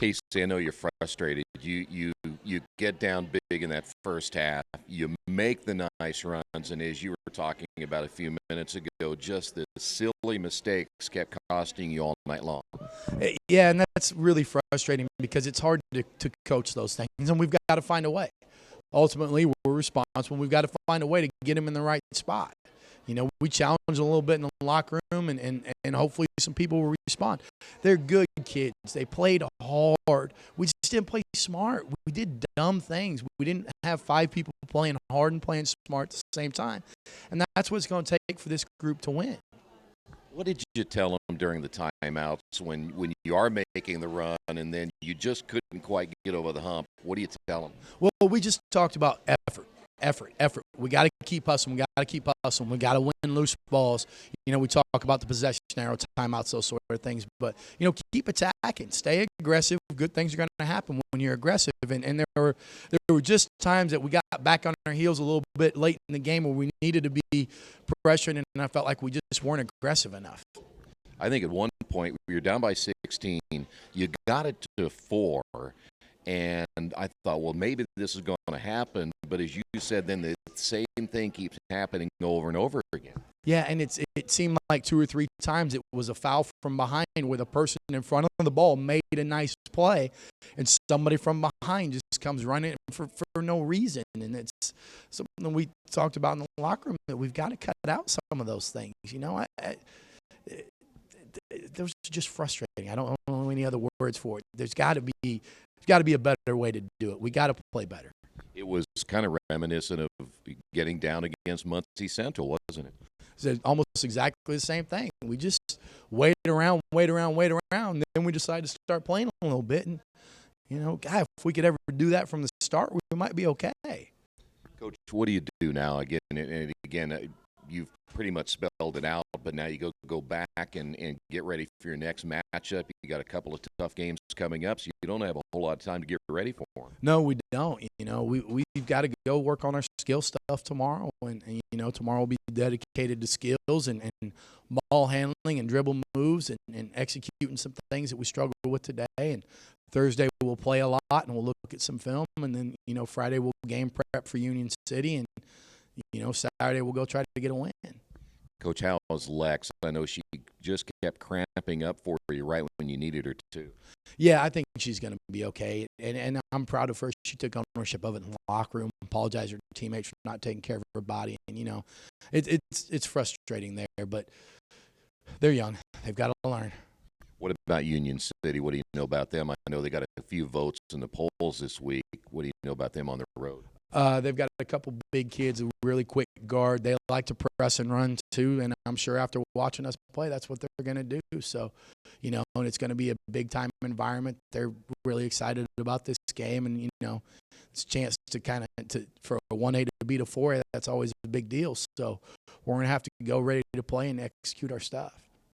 Casey, I know you're frustrated. You get down big in that first half. You make the nice runs, and as you were talking about a few minutes ago, just the silly mistakes kept costing you all night long. Yeah, and that's really frustrating because it's hard to coach those things, and we've got to find a way. Ultimately, we're responsible. We've got to find a way to get them in the right spot. We challenge a little bit in the locker room, and hopefully some people will respond. They're good kids. They played hard. We just didn't play smart. We did dumb things. We didn't have 5 people playing hard and playing smart at the same time. And that's what it's going to take for this group to win. What did you tell them during the timeouts when you are making the run and then you just couldn't quite get over the hump? What do you tell them? Well, we just talked about effort. We got to keep hustling. We got to win loose balls. We talk about the possession arrow, timeouts, those sort of things. But, keep attacking. Stay aggressive. Good things are going to happen when you're aggressive. And there were just times that we got back on our heels a little bit late in the game where we needed to be pressuring, and I felt like we just weren't aggressive enough. I think at one point you're down by 16. You got it to 4. And I thought, well, maybe this is going to happen. But as you said, then the same thing keeps happening over and over again. Yeah, and it seemed like 2 or 3 times it was a foul from behind where the person in front of the ball made a nice play, and somebody from behind just comes running for no reason. And it's something we talked about in the locker room that we've got to cut out some of those things. Those are just frustrating. I don't know any other words for it. There's got to be a better way to do it. We got to play better. It was kind of reminiscent of getting down against Muncie Central, wasn't it? It's almost exactly the same thing. We just wait around, and then we decide to start playing a little bit. And, God, if we could ever do that from the start, we might be okay. Coach, what do you do now? Again, you've pretty much spelled it out, but now you go back and get ready for your next matchup. You got a couple of tough games coming up, so you don't have a whole lot of time to get ready for them. No, we don't. We've got to go work on our skill stuff tomorrow, and tomorrow will be dedicated to skills and ball handling and dribble moves and executing some things that we struggled with today. And Thursday we'll play a lot and we'll look at some film, and then Friday we'll game prep for Union City, and Saturday we'll go try to get a win. Coach, how's Lex? I know she just kept cramping up for you right when you needed her to. Yeah, I think she's going to be okay, and I'm proud of her. She took ownership of it in the locker room, apologized to her teammates for not taking care of her body, and it's frustrating there, but they're young. They've got to learn. What about Union City? What do you know about them? I know they got a few votes in the polls this week. What do you know about them on the road? They've got a couple big kids, a really quick guard. They like to press and run too, and I'm sure after watching us play, that's what they're going to do. So, and it's going to be a big-time environment. They're really excited about this game, and, it's a chance to for a 1A to beat a 4A, that's always a big deal. So we're going to have to go ready to play and execute our stuff.